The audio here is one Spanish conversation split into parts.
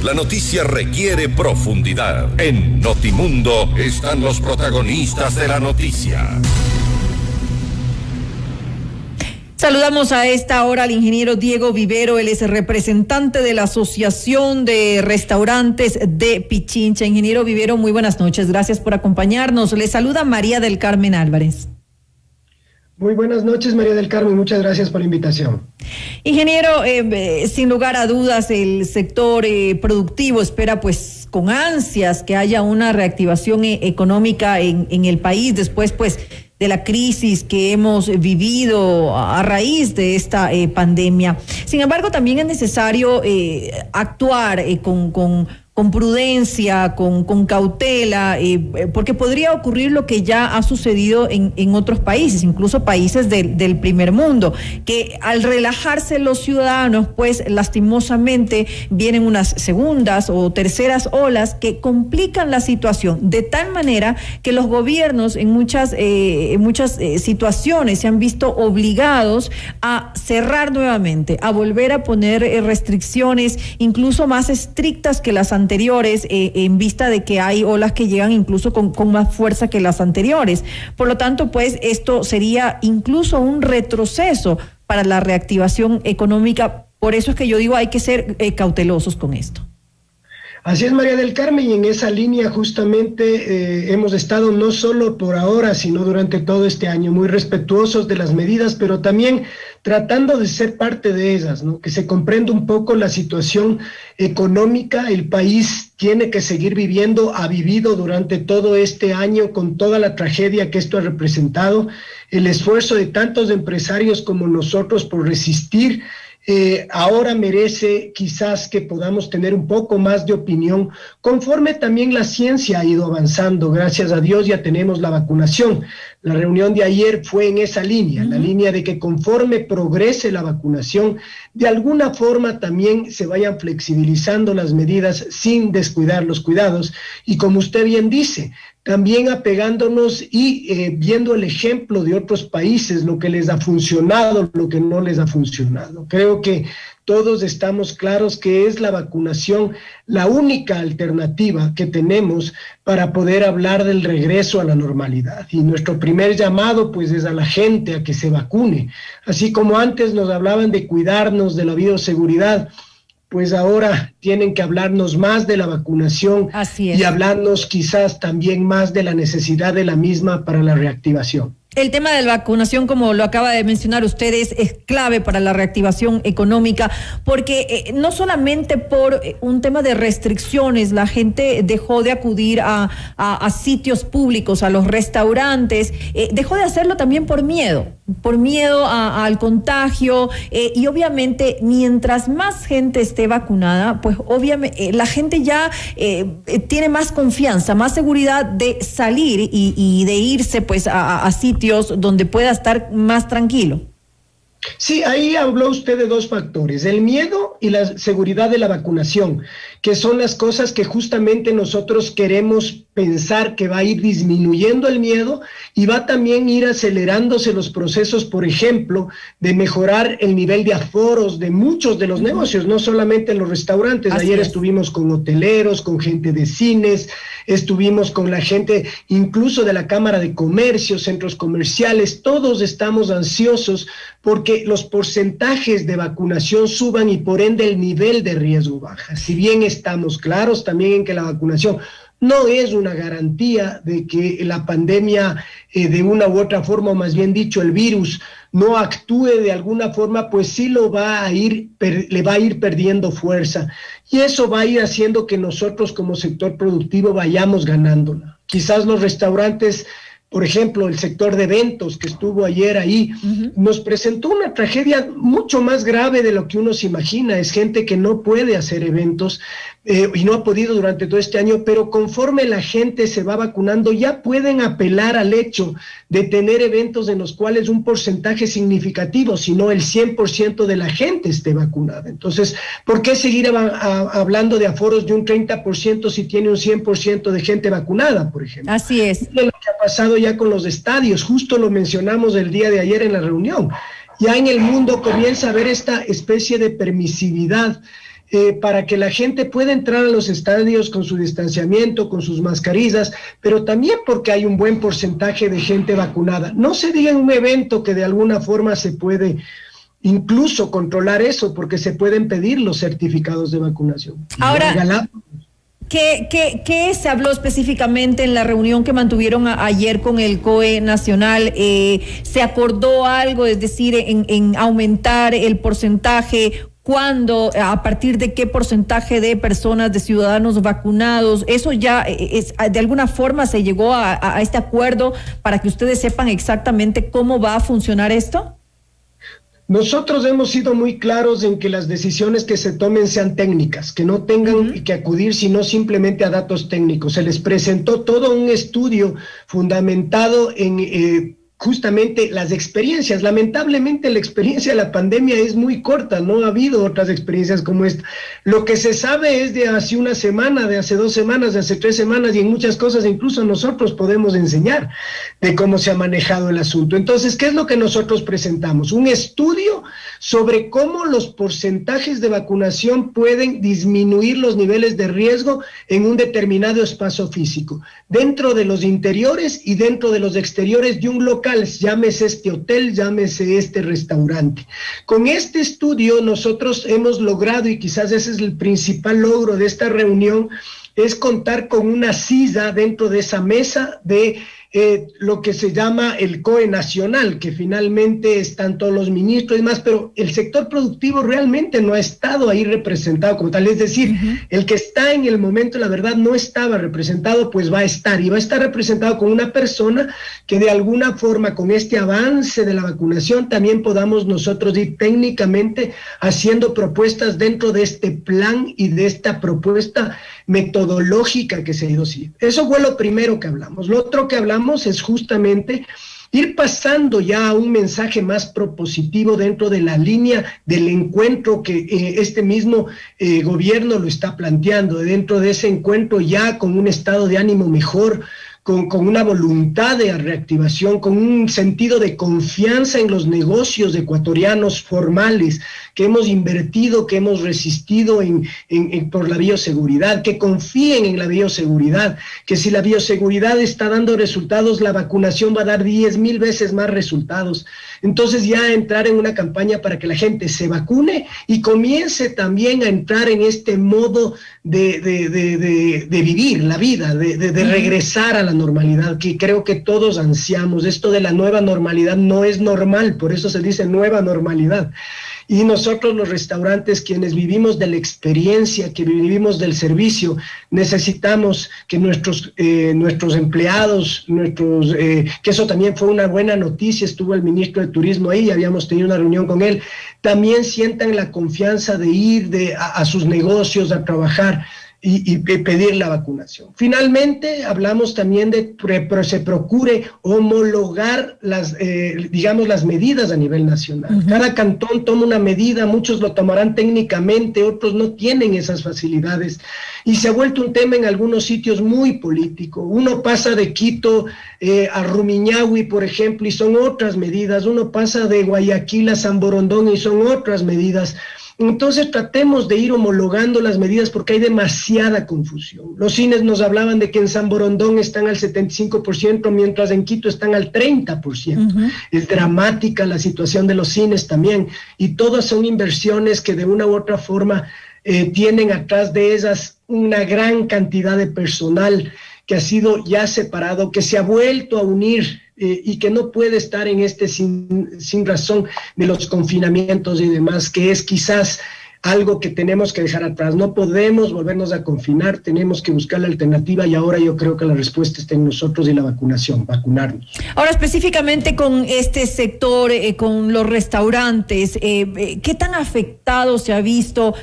La noticia requiere profundidad. En Notimundo están los protagonistas de la noticia. Saludamos a esta hora al ingeniero Diego Vivero, él es representante de la Asociación de Restaurantes de Pichincha. Ingeniero Vivero, muy buenas noches, gracias por acompañarnos. Le saluda María del Carmen Álvarez. Muy buenas noches, María del Carmen, muchas gracias por la invitación. Ingeniero, sin lugar a dudas, el sector productivo espera pues con ansias que haya una reactivación económica en el país después pues de la crisis que hemos vivido a raíz de esta pandemia. Sin embargo, también es necesario actuar con prudencia, con cautela, porque podría ocurrir lo que ya ha sucedido en otros países, incluso países del primer mundo, que al relajarse los ciudadanos, pues lastimosamente vienen unas segundas o terceras olas que complican la situación, de tal manera que los gobiernos en muchas situaciones se han visto obligados a cerrar nuevamente, a volver a poner restricciones incluso más estrictas que las anteriores, en vista de que hay olas que llegan incluso con más fuerza que las anteriores. Por lo tanto, pues esto sería incluso un retroceso para la reactivación económica. Por eso es que yo digo hay que ser cautelosos con esto. Así es, María del Carmen, y en esa línea justamente hemos estado no solo por ahora, sino durante todo este año, muy respetuosos de las medidas, pero también tratando de ser parte de ellas, ¿no? Que se comprenda un poco la situación económica. El país tiene que seguir viviendo, ha vivido durante todo este año con toda la tragedia que esto ha representado, el esfuerzo de tantos empresarios como nosotros por resistir. Ahora merece quizás que podamos tener un poco más de opinión, conforme también la ciencia ha ido avanzando. Gracias a Dios ya tenemos la vacunación. La reunión de ayer fue en esa línea, la línea de que conforme progrese la vacunación, de alguna forma también se vayan flexibilizando las medidas sin descuidar los cuidados. Y como usted bien dice, también apegándonos y viendo el ejemplo de otros países, lo que les ha funcionado, lo que no les ha funcionado. Creo que todos estamos claros que es la vacunación la única alternativa que tenemos para poder hablar del regreso a la normalidad. Y nuestro primer llamado pues es a la gente a que se vacune. Así como antes nos hablaban de cuidarnos de la bioseguridad, pues ahora tienen que hablarnos más de la vacunación y hablarnos quizás también más de la necesidad de la misma para la reactivación. El tema de la vacunación, como lo acaba de mencionar ustedes, es clave para la reactivación económica, porque no solamente por un tema de restricciones, la gente dejó de acudir a sitios públicos, a los restaurantes, dejó de hacerlo también por miedo al contagio, y obviamente mientras más gente esté vacunada, pues obviamente la gente ya tiene más confianza, más seguridad de salir y de irse pues a sitios donde pueda estar más tranquilo. Sí, ahí habló usted de dos factores, el miedo y la seguridad de la vacunación, que son las cosas que justamente nosotros queremos pensar que va a ir disminuyendo el miedo y va también a ir acelerándose los procesos, por ejemplo, de mejorar el nivel de aforos de muchos de los negocios, no solamente en los restaurantes. Ayer estuvimos con hoteleros, con gente de cines, estuvimos con la gente incluso de la Cámara de Comercio, centros comerciales. Todos estamos ansiosos porque los porcentajes de vacunación suban y por ende el nivel de riesgo baja. Si bien estamos claros también en que la vacunación no es una garantía de que la pandemia de una u otra forma, o más bien dicho el virus, no actúe de alguna forma, pues sí le va a ir perdiendo fuerza. Y eso va a ir haciendo que nosotros como sector productivo vayamos ganándola. Quizás los restaurantes, por ejemplo, el sector de eventos que estuvo ayer ahí, nos presentó una tragedia mucho más grave de lo que uno se imagina. Es gente que no puede hacer eventos y no ha podido durante todo este año, pero conforme la gente se va vacunando, ya pueden apelar al hecho de tener eventos en los cuales un porcentaje significativo, si no el 100% de la gente esté vacunada. Entonces, ¿por qué seguir hablando de aforos de un 30% si tiene un 100% de gente vacunada, por ejemplo? Así es. Lo que ha pasado ya con los estadios, justo lo mencionamos el día de ayer en la reunión. Ya en el mundo comienza a haber esta especie de permisividad para que la gente pueda entrar a los estadios con su distanciamiento, con sus mascarillas, pero también porque hay un buen porcentaje de gente vacunada. No se diga en un evento que de alguna forma se puede incluso controlar eso, porque se pueden pedir los certificados de vacunación. Ahora, ¿qué se habló específicamente en la reunión que mantuvieron ayer con el COE Nacional? ¿Se acordó algo, es decir, en aumentar el porcentaje? ¿Cuándo? ¿A partir de qué porcentaje de personas, de ciudadanos vacunados? Eso ya de alguna forma se llegó a este acuerdo para que ustedes sepan exactamente cómo va a funcionar esto. Nosotros hemos sido muy claros en que las decisiones que se tomen sean técnicas, que no tengan que acudir sino simplemente a datos técnicos. Se les presentó todo un estudio fundamentado en justamente las experiencias. Lamentablemente la experiencia de la pandemia es muy corta, no ha habido otras experiencias como esta. Lo que se sabe es de hace una semana, de hace 2 semanas, de hace 3 semanas, y en muchas cosas incluso nosotros podemos enseñar de cómo se ha manejado el asunto. Entonces, ¿qué es lo que nosotros presentamos? Un estudio sobre cómo los porcentajes de vacunación pueden disminuir los niveles de riesgo en un determinado espacio físico, dentro de los interiores y dentro de los exteriores de un local, llámese este hotel, llámese este restaurante. Con este estudio nosotros hemos logrado, y quizás ese es el principal logro de esta reunión, es contar con una silla dentro de esa mesa de lo que se llama el COE Nacional, que finalmente están todos los ministros y demás, pero el sector productivo realmente no ha estado ahí representado como tal, es decir, el que está en el momento, la verdad, no estaba representado, pues va a estar, y va a estar representado con una persona que de alguna forma, con este avance de la vacunación, también podamos nosotros ir técnicamente haciendo propuestas dentro de este plan y de esta propuesta metodológica que se ha ido siguiendo. Eso fue lo primero que hablamos. Lo otro que hablamos es justamente ir pasando ya a un mensaje más propositivo dentro de la línea del encuentro que este mismo gobierno lo está planteando, dentro de ese encuentro ya con un estado de ánimo mejor, con una voluntad de reactivación, con un sentido de confianza en los negocios ecuatorianos formales, que hemos invertido, que hemos resistido por la bioseguridad, que confíen en la bioseguridad, que si la bioseguridad está dando resultados, la vacunación va a dar 10,000 veces más resultados. Entonces ya entrar en una campaña para que la gente se vacune y comience también a entrar en este modo de vivir la vida, de regresar a la normalidad, que creo que todos ansiamos. Esto de la nueva normalidad no es normal, por eso se dice nueva normalidad. Y nosotros los restaurantes, quienes vivimos de la experiencia, que vivimos del servicio, necesitamos que nuestros empleados, que eso también fue una buena noticia, estuvo el ministro de Turismo ahí, habíamos tenido una reunión con él, también sientan la confianza de ir a sus negocios a trabajar y pedir la vacunación. Finalmente, hablamos también de que se procure homologar las medidas a nivel nacional. Cada cantón toma una medida, muchos lo tomarán técnicamente, otros no tienen esas facilidades, y se ha vuelto un tema en algunos sitios muy político. Uno pasa de Quito a Rumiñahui, por ejemplo, y son otras medidas. Uno pasa de Guayaquil a San Borondón y son otras medidas. Entonces tratemos de ir homologando las medidas porque hay demasiada confusión. Los cines nos hablaban de que en San Borondón están al 75%, mientras en Quito están al 30%. Es dramática la situación de los cines también, y todas son inversiones que de una u otra forma tienen atrás de ellas una gran cantidad de personal que ha sido ya separado, que se ha vuelto a unir y que no puede estar en sin razón de los confinamientos y demás, que es quizás algo que tenemos que dejar atrás. No podemos volvernos a confinar, tenemos que buscar la alternativa, y ahora yo creo que la respuesta está en nosotros y la vacunación, vacunarnos. Ahora, específicamente con este sector, con los restaurantes, ¿qué tan afectado se ha visto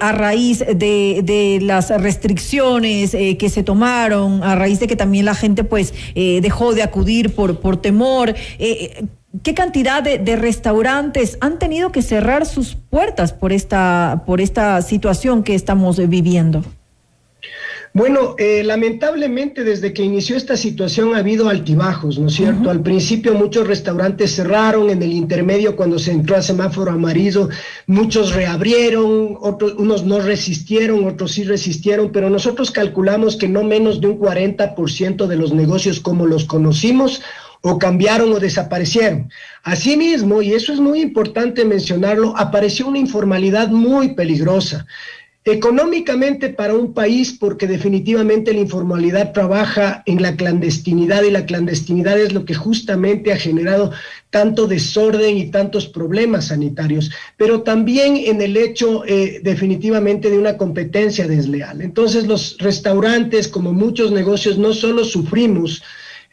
a raíz de las restricciones que se tomaron, a raíz de que también la gente pues dejó de acudir por temor? ¿Qué cantidad de restaurantes han tenido que cerrar sus puertas por esta situación que estamos viviendo? Bueno, lamentablemente desde que inició esta situación ha habido altibajos, ¿no es cierto? Al principio muchos restaurantes cerraron, en el intermedio cuando se entró a semáforo amarillo, muchos reabrieron, unos no resistieron, otros sí resistieron, pero nosotros calculamos que no menos de un 40% de los negocios como los conocimos o cambiaron o desaparecieron. Asimismo, y eso es muy importante mencionarlo, apareció una informalidad muy peligrosa. Económicamente para un país, porque definitivamente la informalidad trabaja en la clandestinidad y la clandestinidad es lo que justamente ha generado tanto desorden y tantos problemas sanitarios, pero también en el hecho definitivamente de una competencia desleal. Entonces los restaurantes, como muchos negocios, no solo sufrimos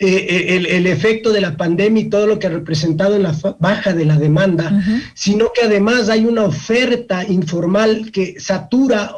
el efecto de la pandemia y todo lo que ha representado en la baja de la demanda, sino que además hay una oferta informal que satura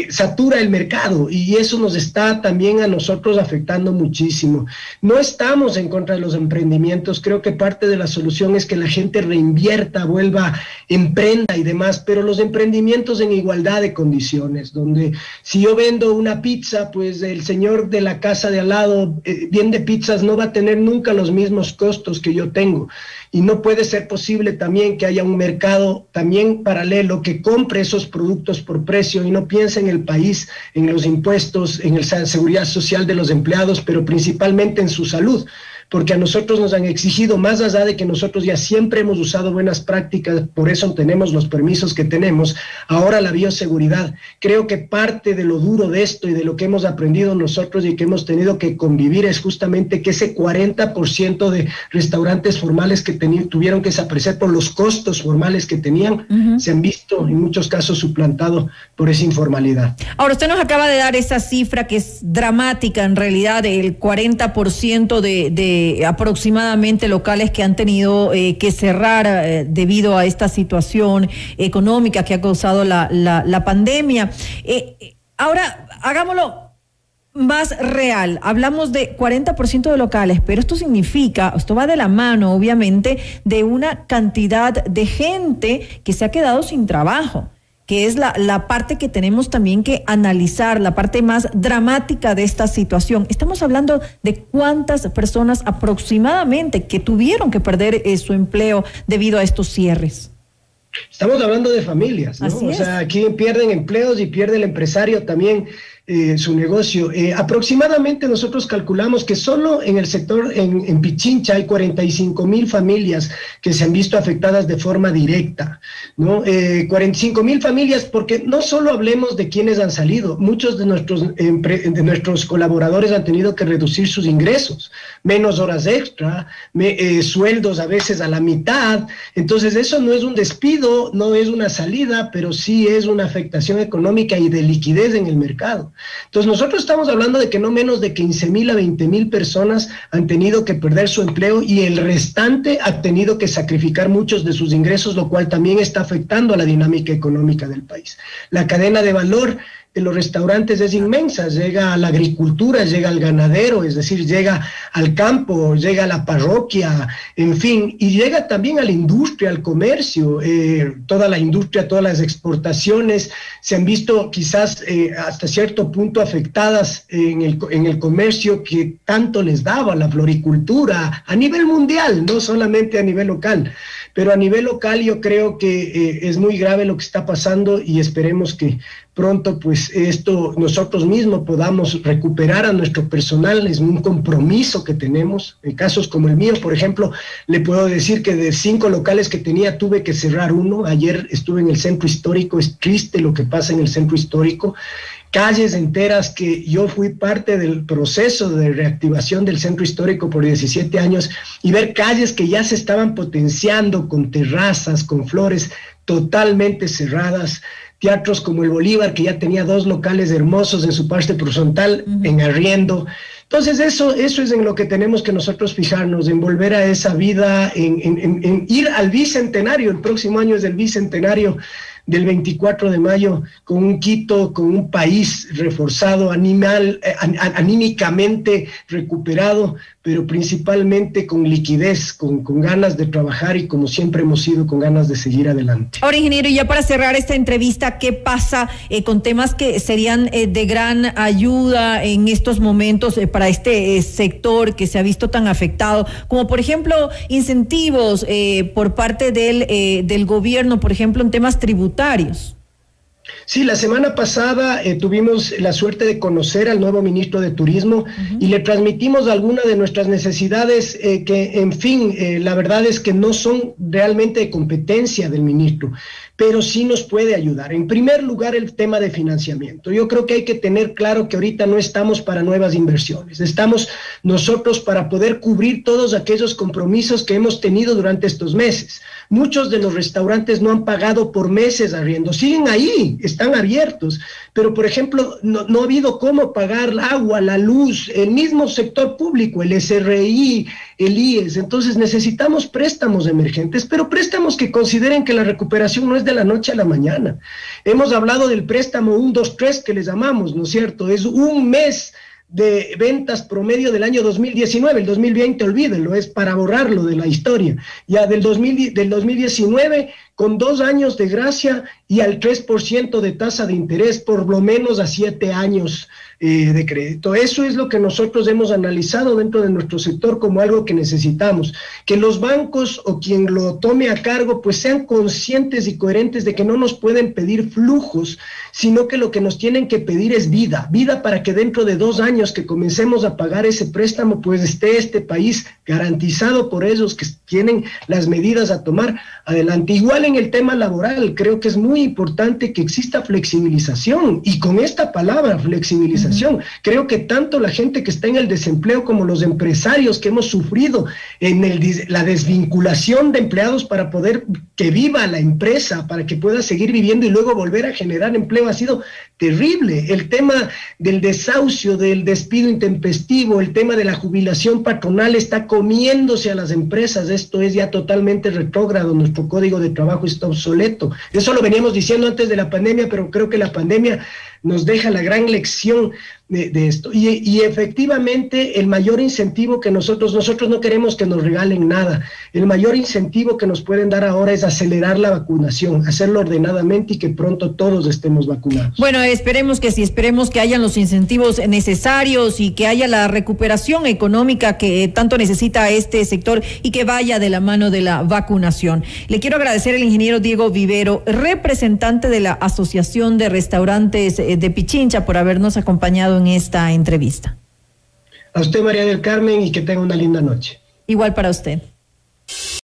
satura el mercado, y eso nos está también a nosotros afectando muchísimo. No estamos en contra de los emprendimientos, creo que parte de la solución es que la gente reinvierta, vuelva, emprenda y demás, pero los emprendimientos en igualdad de condiciones, donde si yo vendo una pizza, pues el señor de la casa de al lado vende pizzas, no va a tener nunca los mismos costos que yo tengo, y no puede ser posible también que haya un mercado también paralelo que compre esos productos por precio y no piense en el país, en los impuestos, en la seguridad social de los empleados, pero principalmente en su salud, porque a nosotros nos han exigido, más allá de que nosotros ya siempre hemos usado buenas prácticas, por eso tenemos los permisos que tenemos, ahora la bioseguridad. Creo que parte de lo duro de esto y de lo que hemos aprendido nosotros y que hemos tenido que convivir es justamente que ese 40% de restaurantes formales que tuvieron que desaparecer por los costos formales que tenían, se han visto en muchos casos suplantado por esa informalidad. Ahora, usted nos acaba de dar esa cifra que es dramática en realidad, el 40% de aproximadamente locales que han tenido que cerrar debido a esta situación económica que ha causado la pandemia. Ahora, hagámoslo más real. Hablamos de 40% de locales, pero esto va de la mano, obviamente, de una cantidad de gente que se ha quedado sin trabajo, que es la parte que tenemos también que analizar, la parte más dramática de esta situación. Estamos hablando de cuántas personas aproximadamente que tuvieron que perder su empleo debido a estos cierres. Estamos hablando de familias, ¿no? O sea, aquí pierden empleos y pierde el empresario también su negocio. Aproximadamente nosotros calculamos que solo en el sector, en Pichincha, hay 45,000 familias que se han visto afectadas de forma directa, ¿no? 45,000 familias, porque no solo hablemos de quienes han salido, muchos de nuestros colaboradores han tenido que reducir sus ingresos, menos horas extra, sueldos a veces a la mitad. Entonces eso no es un despido, no es una salida, pero sí es una afectación económica y de liquidez en el mercado. Entonces nosotros estamos hablando de que no menos de 15,000 a 20,000 personas han tenido que perder su empleo y el restante ha tenido que sacrificar muchos de sus ingresos, lo cual también está afectando a la dinámica económica del país. La cadena de valor de los restaurantes es inmensa, llega a la agricultura, llega al ganadero, es decir, llega al campo, llega a la parroquia, en fin, y llega también a la industria, al comercio, toda la industria, todas las exportaciones se han visto quizás hasta cierto punto afectadas en el comercio que tanto les daba, la floricultura, a nivel mundial, no solamente a nivel local. Pero a nivel local yo creo que es muy grave lo que está pasando y esperemos que pronto pues esto nosotros mismos podamos recuperar a nuestro personal. Es un compromiso que tenemos. En casos como el mío, por ejemplo, le puedo decir que de 5 locales que tenía tuve que cerrar uno. Ayer estuve en el centro histórico, es triste lo que pasa en el centro histórico. Calles enteras que yo fui parte del proceso de reactivación del centro histórico por 17 años y ver calles que ya se estaban potenciando con terrazas, con flores totalmente cerradas, teatros como el Bolívar que ya tenía 2 locales hermosos en su parte horizontal en arriendo. Entonces eso es en lo que tenemos que nosotros fijarnos, en volver a esa vida, en ir al bicentenario. El próximo año es el bicentenario del 24 de mayo con un Quito, con un país reforzado, anímicamente recuperado, pero principalmente con liquidez, con ganas de trabajar y como siempre hemos sido, con ganas de seguir adelante. Ahora, ingeniero, y ya para cerrar esta entrevista, ¿qué pasa con temas que serían de gran ayuda en estos momentos para este sector que se ha visto tan afectado, como por ejemplo incentivos por parte del gobierno, por ejemplo en temas tributarios? Sí, la semana pasada tuvimos la suerte de conocer al nuevo ministro de Turismo y le transmitimos algunas de nuestras necesidades que, en fin, la verdad es que no son realmente de competencia del ministro, pero sí nos puede ayudar. En primer lugar, el tema de financiamiento. Yo creo que hay que tener claro que ahorita no estamos para nuevas inversiones, estamos nosotros para poder cubrir todos aquellos compromisos que hemos tenido durante estos meses. Muchos de los restaurantes no han pagado por meses arriendo, siguen ahí, están abiertos, pero por ejemplo no ha habido cómo pagar el agua, la luz, el mismo sector público, el SRI, el IES. Entonces necesitamos préstamos emergentes, pero préstamos que consideren que la recuperación no es de la noche a la mañana. Hemos hablado del préstamo 1, 2, 3 que les llamamos, ¿no es cierto? Es un mes de ventas promedio del año 2019, el 2020 olvídenlo, es para borrarlo de la historia, ya del 2019 con 2 años de gracia y al 3% de tasa de interés, por lo menos a 7 años de crédito. Eso es lo que nosotros hemos analizado dentro de nuestro sector como algo que necesitamos, que los bancos o quien lo tome a cargo pues sean conscientes y coherentes de que no nos pueden pedir flujos, sino que lo que nos tienen que pedir es vida para que dentro de 2 años que comencemos a pagar ese préstamo pues esté este país garantizado por ellos que tienen las medidas a tomar adelante. Igual en el tema laboral, creo que es muy importante que exista flexibilización, y con esta palabra flexibilización, creo que tanto la gente que está en el desempleo como los empresarios que hemos sufrido en la desvinculación de empleados para poder que viva la empresa, para que pueda seguir viviendo y luego volver a generar empleo, ha sido terrible. El tema del desahucio, del despido intempestivo, el tema de la jubilación patronal está comiéndose a las empresas. Esto es ya totalmente retrógrado, nuestro código de trabajo está obsoleto. Eso lo veníamos diciendo antes de la pandemia, pero creo que la pandemia nos deja la gran lección de esto. Y efectivamente el mayor incentivo que nosotros no queremos que nos regalen nada. El mayor incentivo que nos pueden dar ahora es acelerar la vacunación, hacerlo ordenadamente y que pronto todos estemos vacunados. Bueno, esperemos que sí, esperemos que hayan los incentivos necesarios y que haya la recuperación económica que tanto necesita este sector y que vaya de la mano de la vacunación. Le quiero agradecer al ingeniero Diego Vivero, representante de la Asociación de Restaurantes de Pichincha, por habernos acompañado en esta entrevista. A usted, María del Carmen, y que tenga una linda noche. Igual para usted.